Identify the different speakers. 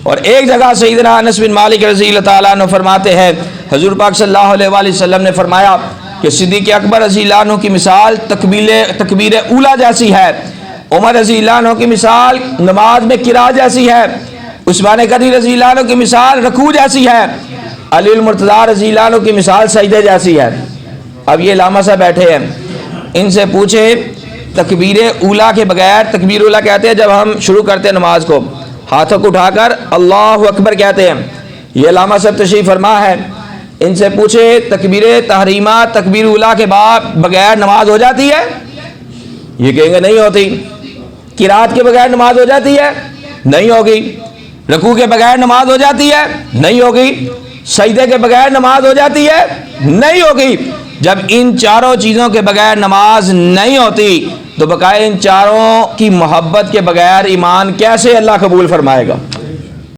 Speaker 1: اور ایک جگہ سیدنا انس بن مالک رضی اللہ تعالیٰ عنہ فرماتے ہیں حضور پاک صلی اللہ علیہ وآلہ وسلم نے فرمایا کہ صدیق اکبر رضی اللہ عنہ کی مثال تکبیر اولیٰ جیسی ہے، عمر رضی اللہ عنہ کی مثال نماز میں قراءت جیسی ہے، عثمان غنی رضی اللہ عنہ کی مثال رکوع جیسی ہے، علی المرتضیٰ رضی اللہ عنہ کی مثال سجدے جیسی ہے۔ اب یہ علامہ صاحب بیٹھے ہیں، ان سے پوچھے تکبیر اولیٰ کے بغیر، تکبیر اولیٰ کہتے ہیں جب ہم شروع کرتے ہیں نماز کو ہاتھوں کو اٹھا کر اللہ اکبر کہتے ہیں، یہ علامہ صاحب تشریف فرما ہے، ان سے پوچھے تکبیر تحریمہ تکبیر اولیٰ کے بعد بغیر نماز ہو جاتی ہے؟ یہ کہیں گے نہیں ہوتی۔ قرات کے بغیر نماز ہو جاتی ہے؟ نہیں ہوگی۔ رکوع کے بغیر نماز ہو جاتی ہے؟ نہیں ہوگی۔ سجدے کے بغیر نماز ہو جاتی ہے؟ نہیں ہوگی۔ جب ان چاروں چیزوں کے بغیر نماز نہیں ہوتی تو بقائے ان چاروں کی محبت کے بغیر ایمان کیسے اللہ قبول فرمائے گا؟